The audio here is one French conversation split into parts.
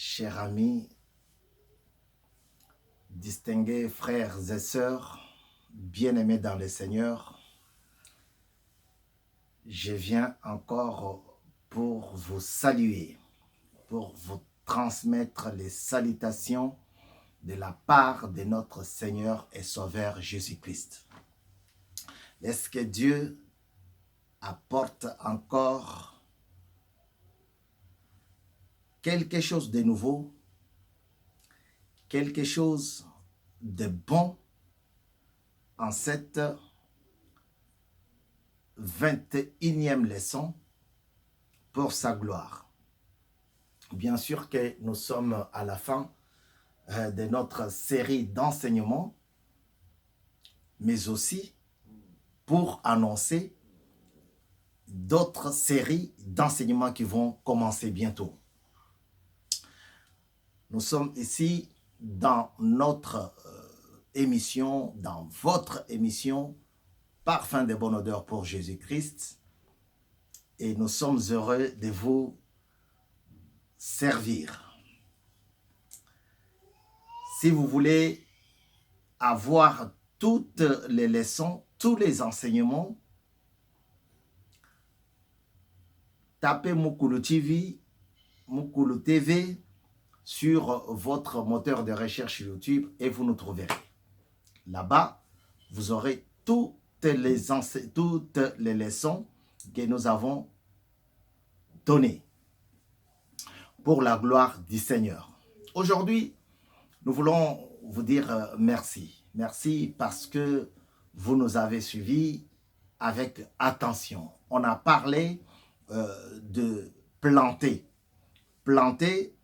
Chers amis, distingués frères et sœurs, bien-aimés dans le Seigneur, je viens encore pour vous saluer, pour vous transmettre les salutations de la part de notre Seigneur et Sauveur Jésus-Christ. Est-ce que Dieu apporte encore quelque chose de nouveau, quelque chose de bon en cette 21e leçon pour sa gloire. Bien sûr que nous sommes à la fin de notre série d'enseignements, mais aussi pour annoncer d'autres séries d'enseignements qui vont commencer bientôt. Nous sommes ici dans notre émission, dans votre émission, Parfum de bonne odeur pour Jésus-Christ. Et nous sommes heureux de vous servir. Si vous voulez avoir toutes les leçons, tous les enseignements, tapez Mukulu TV, Mukulu TV, sur votre moteur de recherche YouTube et vous nous trouverez. Là-bas, vous aurez toutes les leçons que nous avons données pour la gloire du Seigneur. Aujourd'hui, nous voulons vous dire merci. Merci parce que vous nous avez suivis avec attention. On a parlé de planter. Planter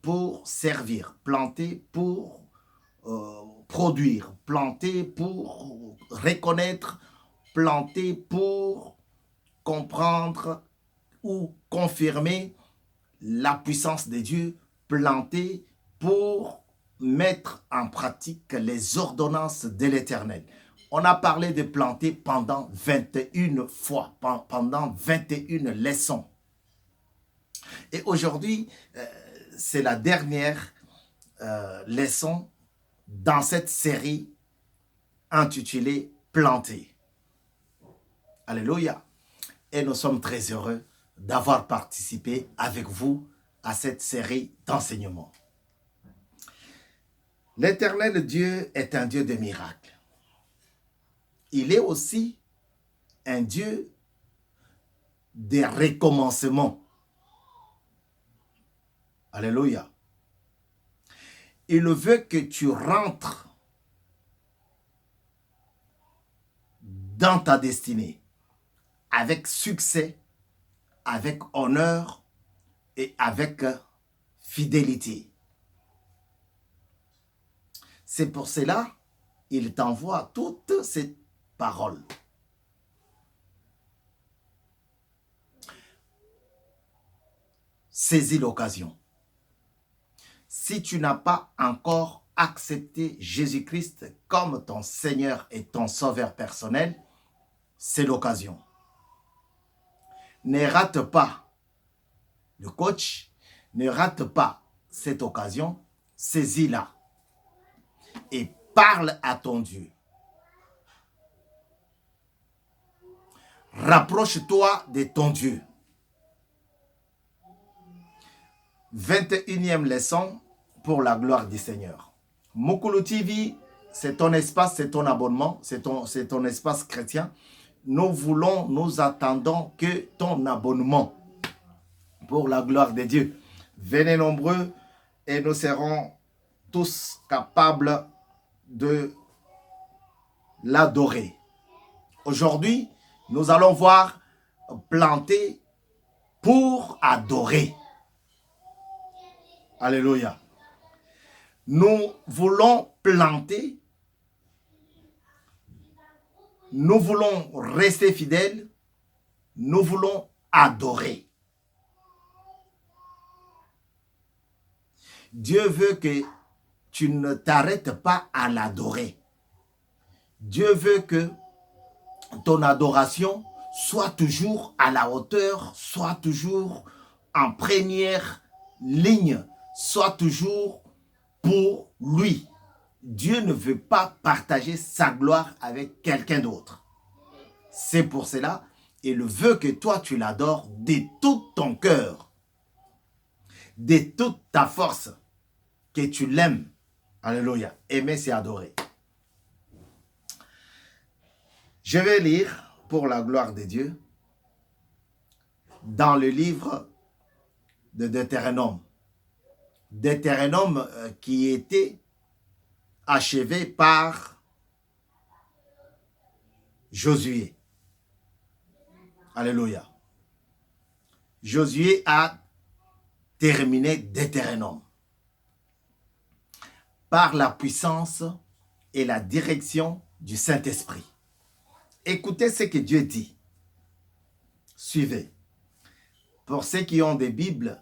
pour servir, planter pour produire, planter pour reconnaître, planter pour comprendre ou confirmer la puissance de Dieu, planter pour mettre en pratique les ordonnances de l'Éternel. On a parlé de planter pendant 21 fois, pendant 21 leçons. Et aujourd'hui, c'est la dernière leçon dans cette série intitulée « Planter ». Alléluia. Et nous sommes très heureux d'avoir participé avec vous à cette série d'enseignements. L'Éternel Dieu est un Dieu de miracles. Il est aussi un Dieu des recommencements. Alléluia. Il veut que tu rentres dans ta destinée avec succès, avec honneur et avec fidélité. C'est pour cela qu'il t'envoie toutes ces paroles. Saisis l'occasion. Si tu n'as pas encore accepté Jésus-Christ comme ton Seigneur et ton Sauveur personnel, c'est l'occasion. Ne rate pas le coach, ne rate pas cette occasion, saisis-la et parle à ton Dieu. Rapproche-toi de ton Dieu. 21e leçon pour la gloire du Seigneur. Mukulu TV, c'est ton espace, c'est ton abonnement, c'est ton espace chrétien. Nous attendons que ton abonnement pour la gloire de Dieu. Venez nombreux et nous serons tous capables de l'adorer. Aujourd'hui, nous allons voir planter pour adorer. Alléluia. Nous voulons planter, nous voulons rester fidèles, nous voulons adorer. Dieu veut que tu ne t'arrêtes pas à l'adorer. Dieu veut que ton adoration soit toujours à la hauteur, soit toujours en première ligne, soit toujours pour lui. Dieu ne veut pas partager sa gloire avec quelqu'un d'autre. C'est pour cela, il veut que toi, tu l'adores de tout ton cœur, de toute ta force, que tu l'aimes. Alléluia. Aimer, c'est adorer. Je vais lire, pour la gloire de Dieu, dans le livre de Deutéronome. Deutéronome qui était achevé par Josué. Alléluia. Josué a terminé Deutéronome par la puissance et la direction du Saint-Esprit. Écoutez ce que Dieu dit. Suivez. Pour ceux qui ont des Bibles,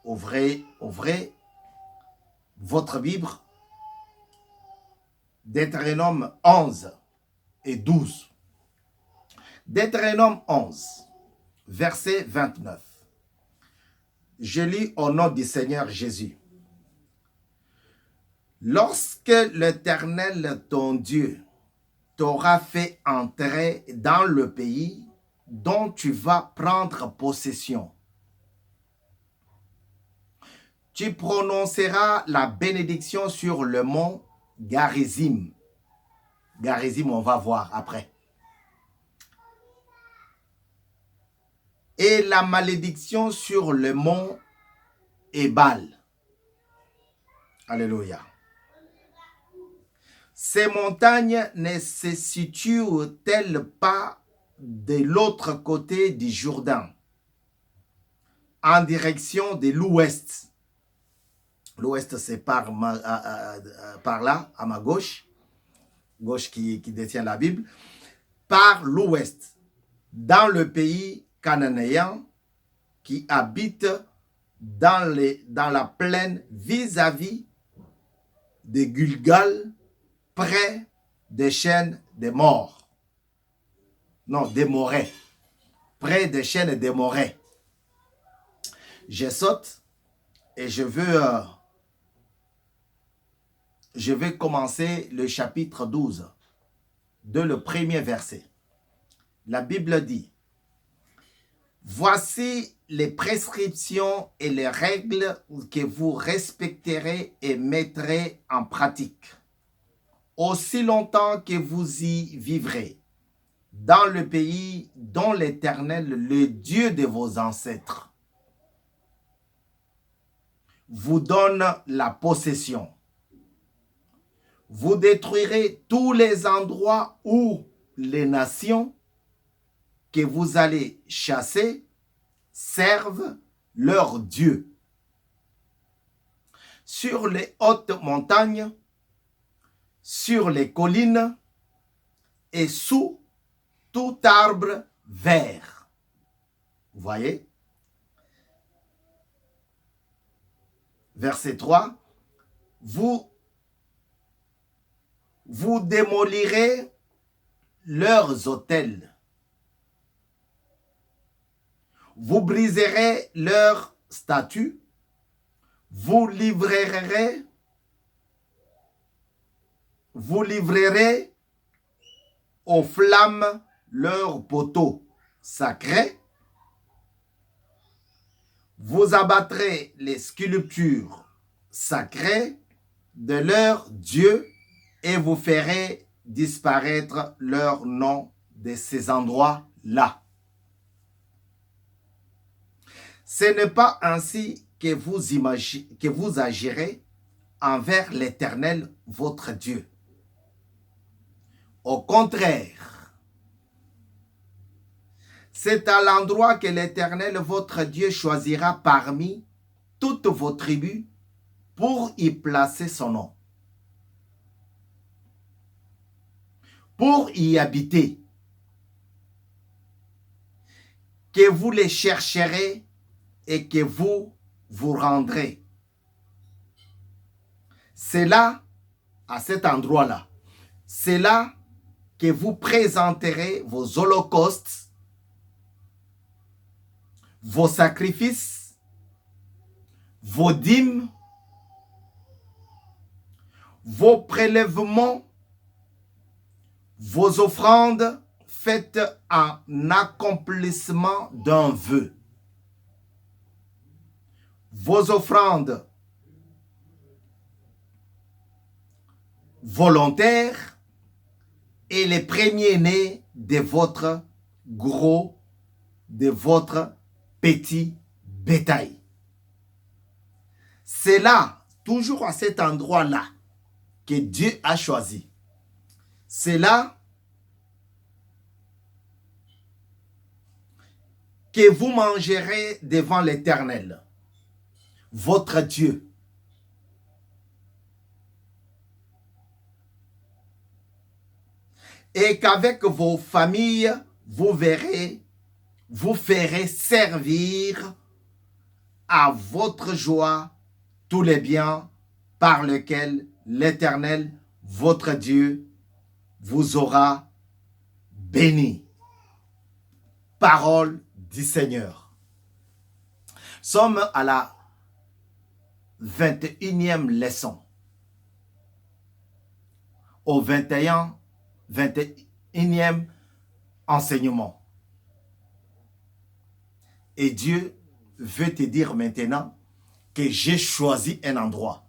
ouvrez votre Bible, Deutéronome 11 et 12. Deutéronome 11, verset 29. Je lis au nom du Seigneur Jésus. Lorsque l'Éternel, ton Dieu, t'aura fait entrer dans le pays dont tu vas prendre possession, tu prononceras la bénédiction sur le mont Garizim. Garizim, on va voir après. Et la malédiction sur le mont Ebal. Alléluia. Ces montagnes ne se situent-elles pas de l'autre côté du Jourdain, en direction de l'ouest? L'ouest, c'est par là, à ma gauche qui détient la Bible, par l'ouest, dans le pays cananéen qui habite dans la plaine vis-à-vis de Gilgal, près des chênes des morts. Non, des Morets. Près des chênes des Morets. Je saute et je vais commencer le chapitre 12, de le premier verset. La Bible dit: voici les prescriptions et les règles que vous respecterez et mettrez en pratique, aussi longtemps que vous y vivrez, dans le pays dont l'Éternel, le Dieu de vos ancêtres, vous donne la possession. Vous détruirez tous les endroits où les nations que vous allez chasser servent leur Dieu. Sur les hautes montagnes, sur les collines et sous tout arbre vert. Vous voyez? Verset 3. Vous démolirez leurs autels. Vous briserez leurs statues. Vous livrerez aux flammes leurs poteaux sacrés. Vous abattrez les sculptures sacrées de leurs dieux et vous ferez disparaître leur nom de ces endroits-là. Ce n'est pas ainsi que vous agirez envers l'Éternel, votre Dieu. Au contraire, c'est à l'endroit que l'Éternel, votre Dieu, choisira parmi toutes vos tribus pour y placer son nom, pour y habiter, que vous les chercherez et que vous vous rendrez. C'est là, à cet endroit-là, c'est là que vous présenterez vos holocaustes, vos sacrifices, vos dîmes, vos prélèvements, vos offrandes faites en accomplissement d'un vœu. Vos offrandes volontaires et les premiers-nés de votre gros, de votre petit bétail. C'est là, toujours à cet endroit-là, que Dieu a choisi. C'est là que vous mangerez devant l'Éternel, votre Dieu. Et qu'avec vos familles, vous ferez servir à votre joie tous les biens par lesquels l'Éternel, votre Dieu, vous aura béni. Parole du Seigneur. Sommes à la 21e leçon. Au 21e enseignement. Et Dieu veut te dire maintenant que j'ai choisi un endroit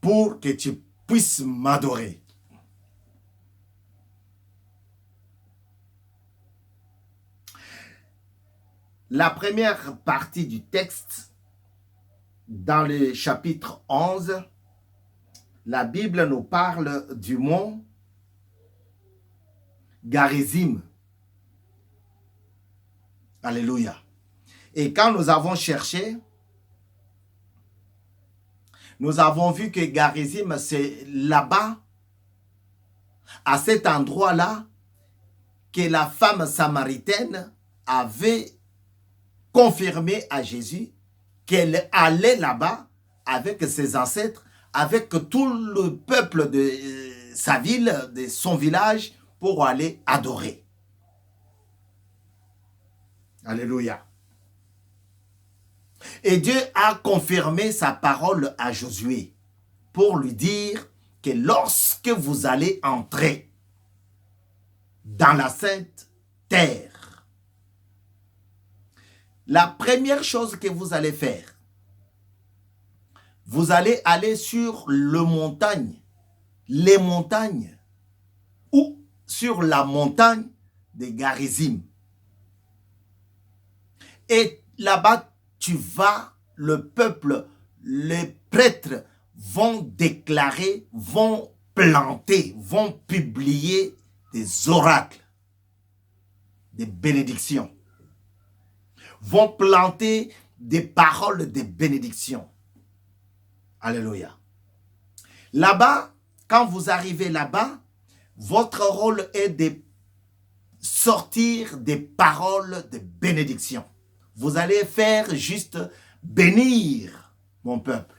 pour que tu puisses m'adorer. La première partie du texte, dans le chapitre 11, la Bible nous parle du mont Garizim. Alléluia. Et quand nous avons cherché, nous avons vu que Garizim, c'est là-bas, à cet endroit-là, que la femme samaritaine avait confirmé à Jésus qu'elle allait là-bas avec ses ancêtres, avec tout le peuple de sa ville, de son village, pour aller adorer. Alléluia. Et Dieu a confirmé sa parole à Josué pour lui dire que lorsque vous allez entrer dans la sainte terre, la première chose que vous allez faire, vous allez aller sur les montagnes, ou sur la montagne de Garizim. Et là-bas, le peuple, les prêtres vont déclarer, vont planter, vont publier des oracles, des bénédictions, vont planter des paroles de bénédiction. Alléluia. Là-bas, quand vous arrivez là-bas, votre rôle est de sortir des paroles de bénédiction. Vous allez faire juste bénir mon peuple.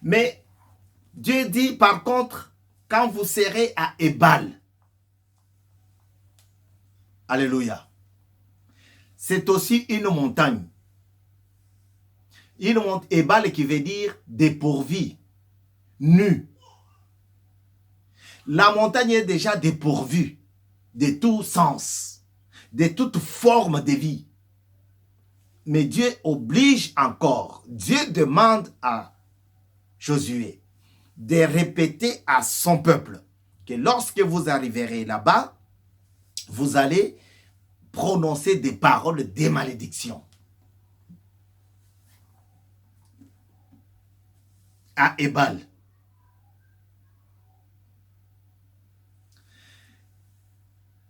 Mais Dieu dit par contre, quand vous serez à Ebal, alléluia, c'est aussi une montagne. Une montagne, Ebal qui veut dire dépourvu, nu. La montagne est déjà dépourvue de tout sens, de toute forme de vie. Mais Dieu oblige encore, Dieu demande à Josué de répéter à son peuple que lorsque vous arriverez là-bas, vous allez prononcer des paroles de malédiction. À Ebal.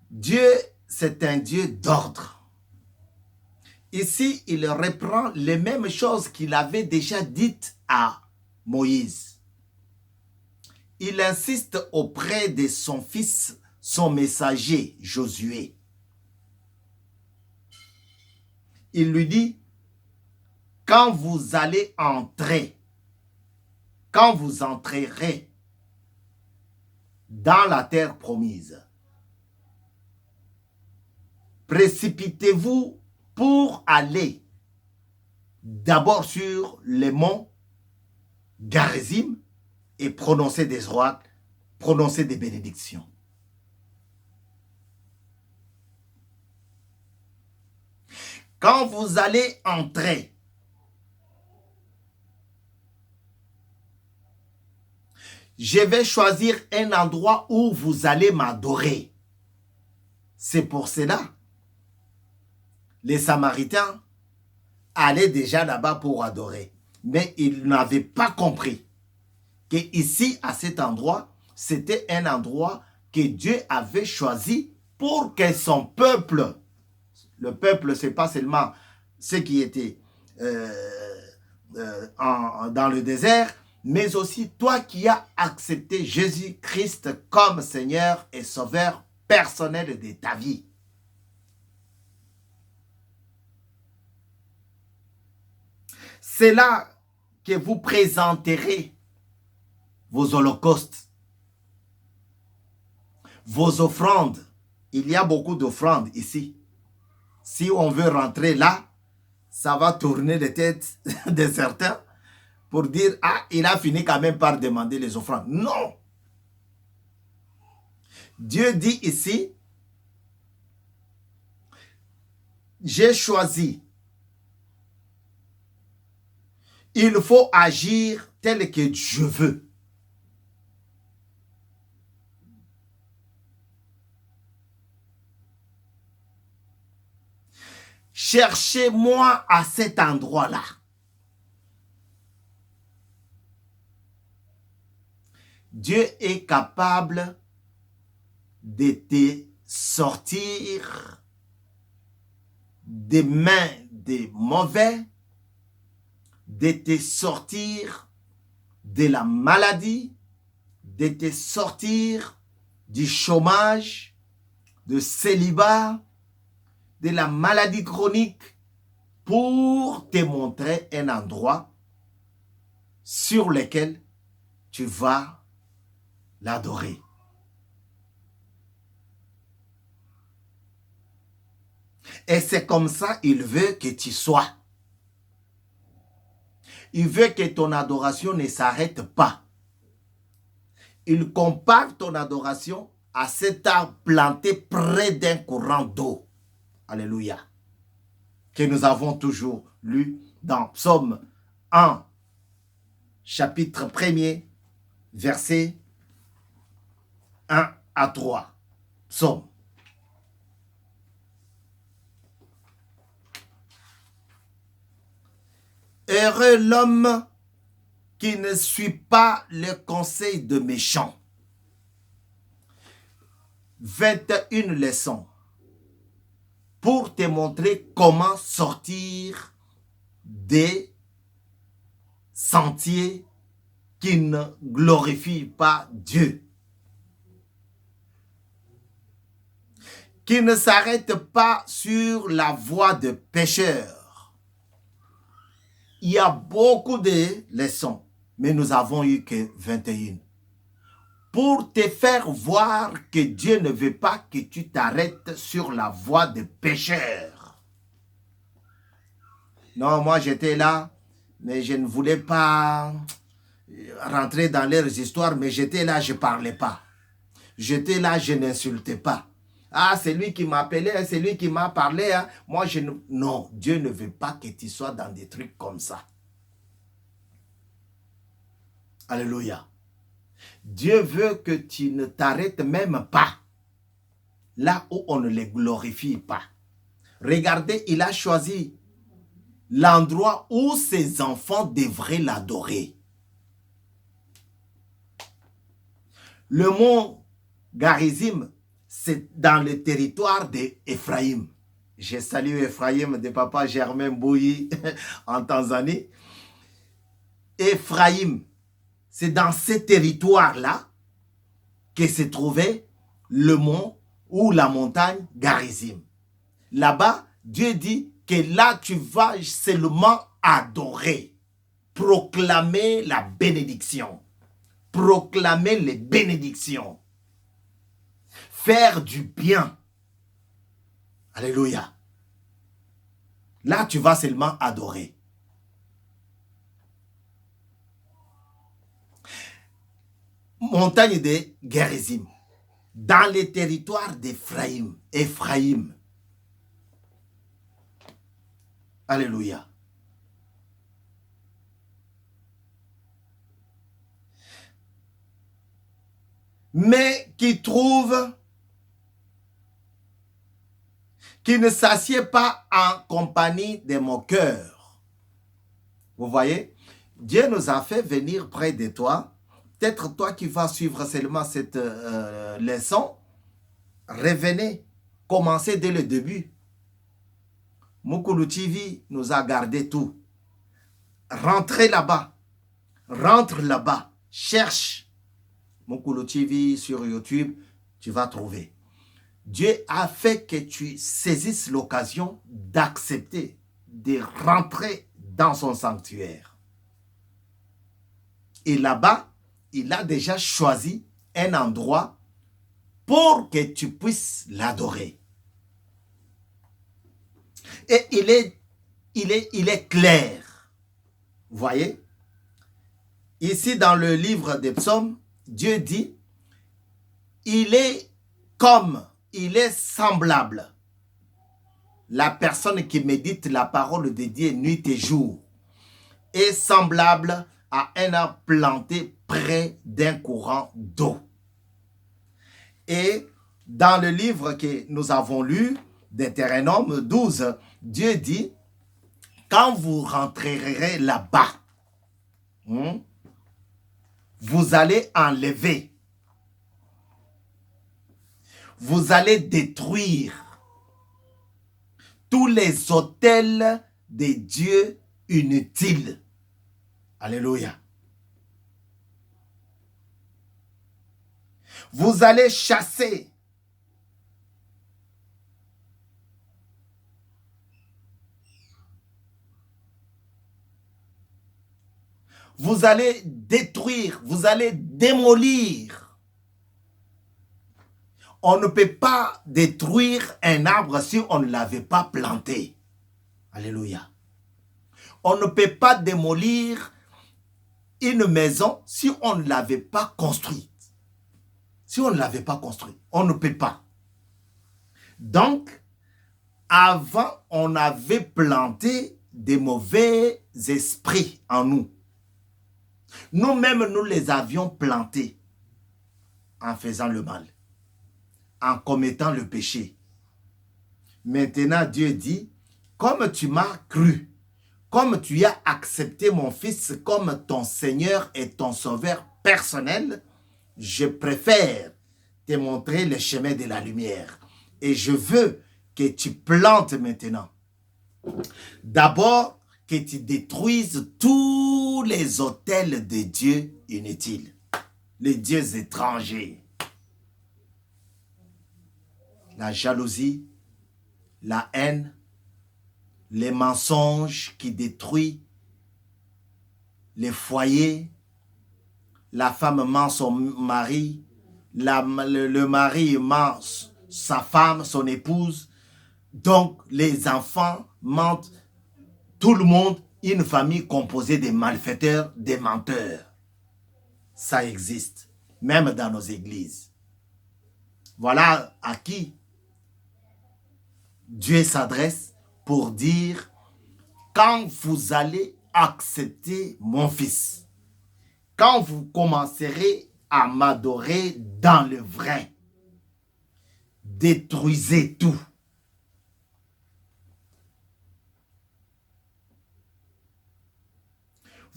Dieu, c'est un Dieu d'ordre. Ici, il reprend les mêmes choses qu'il avait déjà dites à Moïse. Il insiste auprès de son fils, son messager, Josué. Il lui dit, quand vous allez entrer, quand vous entrerez dans la terre promise, précipitez-vous pour aller d'abord sur les monts Garizim et prononcer des oracles, prononcer des bénédictions. Quand vous allez entrer, je vais choisir un endroit où vous allez m'adorer. C'est pour cela, les Samaritains allaient déjà là-bas pour adorer. Mais ils n'avaient pas compris qu'ici, à cet endroit, c'était un endroit que Dieu avait choisi pour que son peuple, le peuple, ce n'est pas seulement ceux qui étaient dans le désert, mais aussi toi qui as accepté Jésus-Christ comme Seigneur et Sauveur personnel de ta vie. C'est là que vous présenterez vos holocaustes, vos offrandes. Il y a beaucoup d'offrandes ici. Si on veut rentrer là, ça va tourner les têtes de certains pour dire, ah, il a fini quand même par demander les offrandes. Non. Dieu dit ici, j'ai choisi. Il faut agir tel que je veux. Cherchez-moi à cet endroit-là. Dieu est capable de te sortir des mains des mauvais, de te sortir de la maladie, de te sortir du chômage, de célibat, de la maladie chronique, pour te montrer un endroit sur lequel tu vas l'adorer. Et c'est comme ça qu'il veut que tu sois. Il veut que ton adoration ne s'arrête pas. Il compare ton adoration à cet arbre planté près d'un courant d'eau. Alléluia. Que nous avons toujours lu dans Psaume 1, chapitre 1er, versets 1 à 3. Psaume. Heureux l'homme qui ne suit pas le conseil de méchants. 21 leçons pour te montrer comment sortir des sentiers qui ne glorifient pas Dieu. Qui ne s'arrêtent pas sur la voie de pécheurs. Il y a beaucoup de leçons, mais nous avons eu que 21. Pour te faire voir que Dieu ne veut pas que tu t'arrêtes sur la voie de pécheurs. Non, moi j'étais là, mais je ne voulais pas rentrer dans leurs histoires, mais j'étais là, je ne parlais pas. J'étais là, je n'insultais pas. Ah, c'est lui qui m'appelait, c'est lui qui m'a parlé. Hein. Moi, je ne... Non, Dieu ne veut pas que tu sois dans des trucs comme ça. Alléluia. Dieu veut que tu ne t'arrêtes même pas là où on ne les glorifie pas. Regardez, il a choisi l'endroit où ses enfants devraient l'adorer. Le mont Garizim, c'est dans le territoire d'Ephraïm. Je salue Ephraïm de papa Germain Bouilly en Tanzanie. Ephraïm, c'est dans ce territoire-là que se trouvait le mont ou la montagne Garizim. Là-bas, Dieu dit que là, tu vas seulement adorer, proclamer la bénédiction, proclamer les bénédictions, faire du bien. Alléluia. Là, tu vas seulement adorer. montagne de Gérizim, dans les territoires d'Éphraïm. Éphraïm. Alléluia. Mais qui trouve, qui ne s'assied pas en compagnie des moqueurs. Vous voyez, Dieu nous a fait venir près de toi. Peut-être toi qui vas suivre seulement cette leçon, revenez, commencez dès le début. Mukulu TV nous a gardé tout. Rentrez là-bas, rentre là-bas, cherche Mukulu TV sur YouTube, tu vas trouver. Dieu a fait que tu saisisses l'occasion d'accepter, de rentrer dans son sanctuaire. Et là-bas, il a déjà choisi un endroit pour que tu puisses l'adorer. Et il est clair. Vous voyez? Ici, dans le livre des psaumes, Dieu dit, il est comme, il est semblable. La personne qui médite la parole de Dieu nuit et jour est semblable à un arbre planté près d'un courant d'eau. Et dans le livre que nous avons lu, Deutéronome 12, Dieu dit, quand vous rentrerez là-bas, vous allez enlever, vous allez détruire tous les autels des dieux inutiles. Alléluia. Vous allez chasser vous allez détruire, vous allez démolir. On ne peut pas détruire un arbre si on ne l'avait pas planté. Alléluia. On ne peut pas démolir une maison si on ne l'avait pas construite. Si on ne l'avait pas construite, on ne peut pas. Donc, avant, on avait planté des mauvais esprits en nous. Nous-mêmes, nous les avions plantés en faisant le mal, en commettant le péché. Maintenant, Dieu dit, comme tu m'as cru, comme tu as accepté mon fils comme ton Seigneur et ton Sauveur personnel, je préfère te montrer le chemin de la lumière. Et je veux que tu plantes maintenant. D'abord, que tu détruises tous les autels de dieux inutiles, les dieux étrangers. La jalousie, la haine, les mensonges qui détruisent les foyers, la femme ment son mari, le mari ment sa femme, son épouse, donc les enfants mentent. Tout le monde, une famille composée de malfaiteurs, de menteurs. Ça existe, même dans nos églises. Voilà à qui Dieu s'adresse pour dire, quand vous allez accepter mon fils, quand vous commencerez à m'adorer dans le vrai, détruisez tout.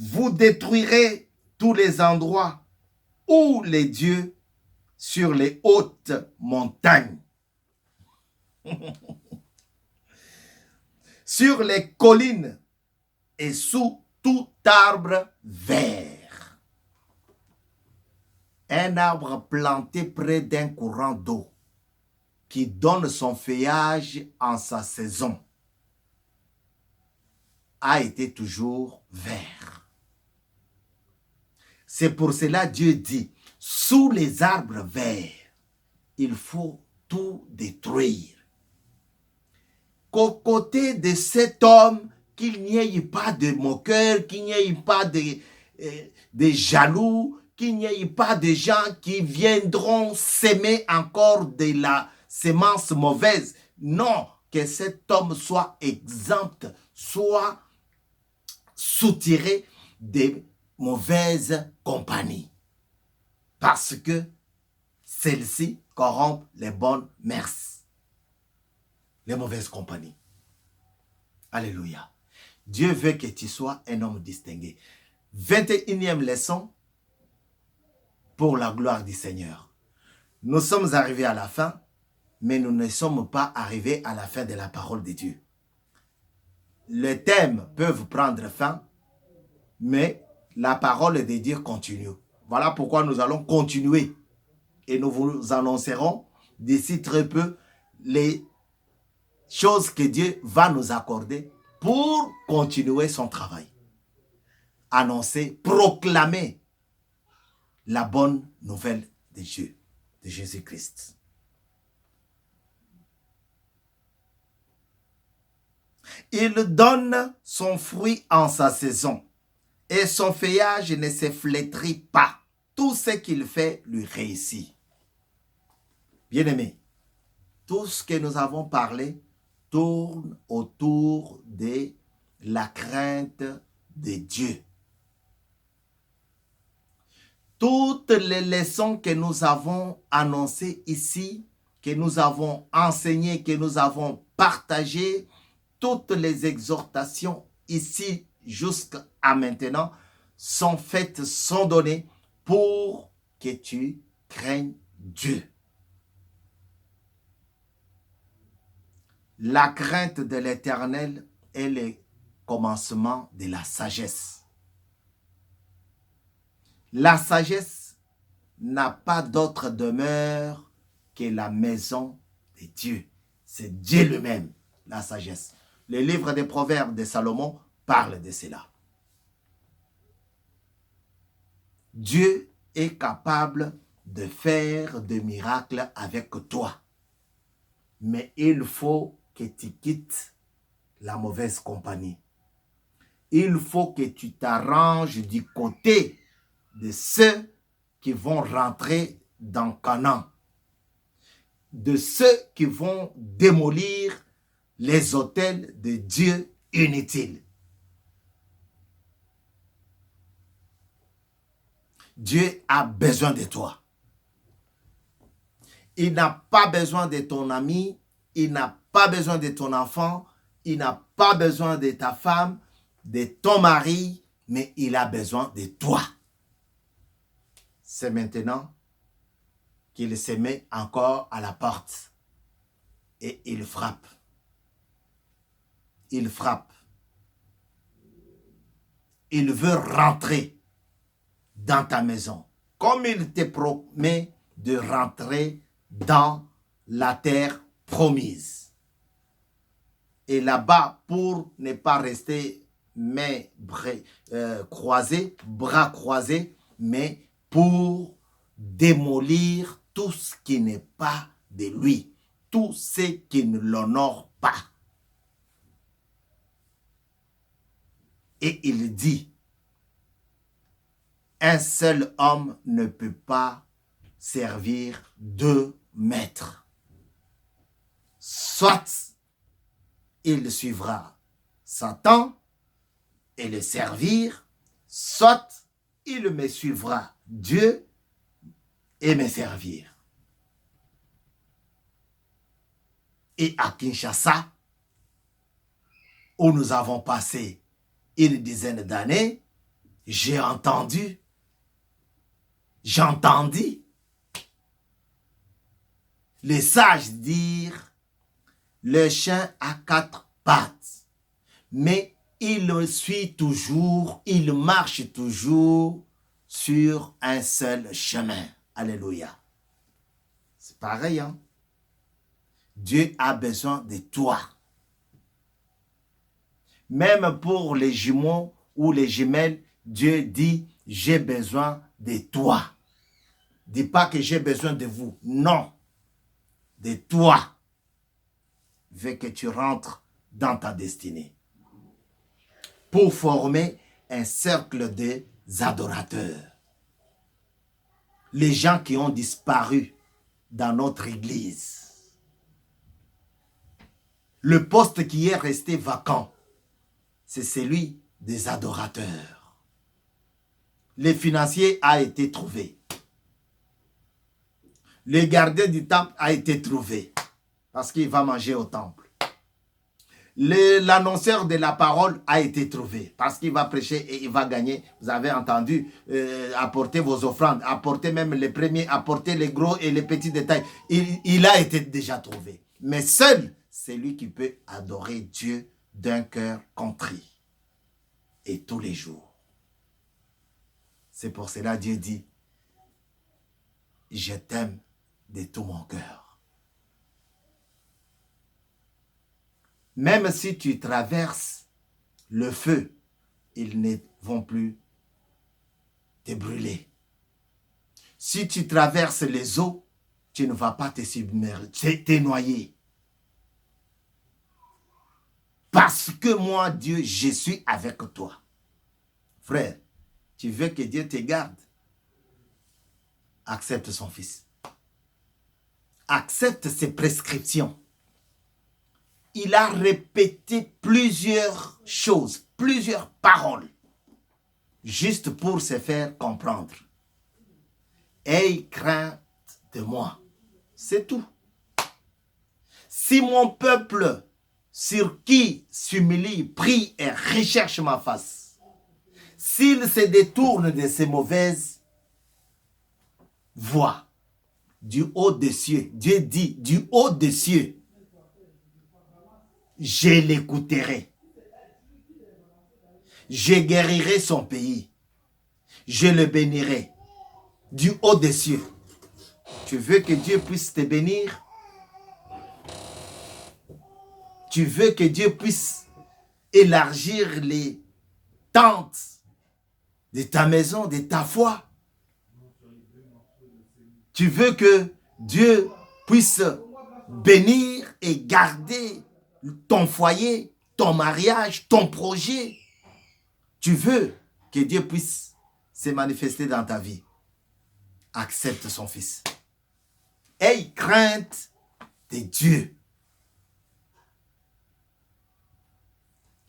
Vous détruirez tous les endroits où les dieux sur les hautes montagnes, sur les collines et sous tout arbre vert. Un arbre planté près d'un courant d'eau qui donne son feuillage en sa saison a été toujours vert. C'est pour cela Dieu dit, sous les arbres verts, il faut tout détruire. Qu'au côté de cet homme, qu'il n'y ait pas de moqueurs, qu'il n'y ait pas de jaloux, qu'il n'y ait pas de gens qui viendront s'aimer encore de la semence mauvaise. Non, que cet homme soit exempt, soit soutiré des mauvaises compagnies. Parce que celles-ci corrompent les bonnes mœurs, les mauvaises compagnies. Alléluia. Dieu veut que tu sois un homme distingué. 21e leçon pour la gloire du Seigneur. Nous sommes arrivés à la fin, mais nous ne sommes pas arrivés à la fin de la parole de Dieu. Les thèmes peuvent prendre fin, mais la parole de Dieu continue. Voilà pourquoi nous allons continuer et nous vous annoncerons d'ici très peu les choses que Dieu va nous accorder pour continuer son travail. Annoncer, proclamer la bonne nouvelle de Dieu, de Jésus-Christ. Il donne son fruit en sa saison et son feuillage ne se flétrit pas. Tout ce qu'il fait lui réussit. Bien-aimés, tout ce que nous avons parlé tourne autour de la crainte de Dieu. Toutes les leçons que nous avons annoncées ici, que nous avons enseignées, que nous avons partagées, toutes les exhortations ici jusqu'à maintenant sont faites, sont données pour que tu craignes Dieu. La crainte de l'Éternel est le commencement de la sagesse. La sagesse n'a pas d'autre demeure que la maison de Dieu. C'est Dieu lui-même, la sagesse. Le livre des Proverbes de Salomon parle de cela. Dieu est capable de faire des miracles avec toi. Mais il faut que tu quittes la mauvaise compagnie. Il faut que tu t'arranges du côté de ceux qui vont rentrer dans Canaan, de ceux qui vont démolir les autels de Dieu inutiles. Dieu a besoin de toi. Il n'a pas besoin de ton ami, il n'a pas besoin de ton enfant, il n'a pas besoin de ta femme, de ton mari, mais il a besoin de toi. C'est maintenant qu'il se met encore à la porte et il frappe. Il frappe. Il veut rentrer dans ta maison, comme il te promet de rentrer dans la terre promise. Et là-bas, pour ne pas rester mains croisées, bras croisés, mais pour démolir tout ce qui n'est pas de lui, tout ce qui ne l'honore pas. Et il dit, un seul homme ne peut pas servir deux maîtres. Soit il suivra Satan et le servir, soit il me suivra Dieu et me servir. Et à Kinshasa, où nous avons passé une dizaine d'années, j'entendis les sages dire, le chien a quatre pattes, mais il suit toujours, il marche toujours sur un seul chemin. Alléluia. C'est pareil, hein? Dieu a besoin de toi. Même pour les jumeaux ou les jumelles, Dieu dit, j'ai besoin de toi. Dis pas que j'ai besoin de vous. Non. De toi. Veut que tu rentres dans ta destinée. Pour former un cercle des adorateurs. les gens qui ont disparu dans notre église. Le poste qui est resté vacant, c'est celui des adorateurs. Le financier a été trouvé. Le gardien du temple a été trouvé parce qu'il va manger au temple. L'annonceur de la parole a été trouvé parce qu'il va prêcher et il va gagner. Vous avez entendu, apporter vos offrandes, apporter même les premiers, apporter les gros et les petits détails. Il a été déjà trouvé. Mais seul, c'est lui qui peut adorer Dieu d'un cœur contrit. Et tous les jours. C'est pour cela Dieu dit, je t'aime de tout mon cœur. Même si tu traverses le feu, ils ne vont plus te brûler. Si tu traverses les eaux, tu ne vas pas te submerger, te noyer. Parce que moi, Dieu, je suis avec toi. Frère, tu veux que Dieu te garde? Accepte son fils. Accepte ses prescriptions. Il a répété plusieurs choses, plusieurs paroles, juste pour se faire comprendre. Aie crainte de moi. C'est tout. Si mon peuple, sur qui s'humilie, prie et recherche ma face, s'il se détourne de ses mauvaises voies, du haut des cieux, Dieu dit, du haut des cieux, je l'écouterai. Je guérirai son pays. Je le bénirai du haut des cieux. Tu veux que Dieu puisse te bénir? Tu veux que Dieu puisse élargir les tentes de ta maison, de ta foi? Tu veux que Dieu puisse bénir et garder ton foyer, ton mariage, ton projet? Tu veux que Dieu puisse se manifester dans ta vie? Accepte son fils. Aie crainte de Dieu.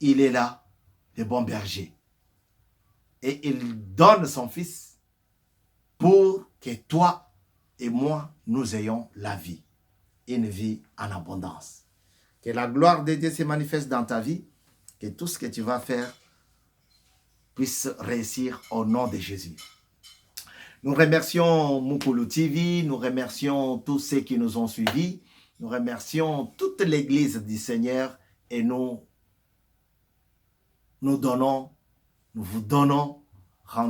Il est là, le bon berger. Et il donne son fils pour que toi et moi, nous ayons la vie. Une vie en abondance. Que la gloire de Dieu se manifeste dans ta vie. Que tout ce que tu vas faire puisse réussir au nom de Jésus. Nous remercions Mukulu TV, nous remercions tous ceux qui nous ont suivis, nous remercions toute l'église du Seigneur et nous vous donnons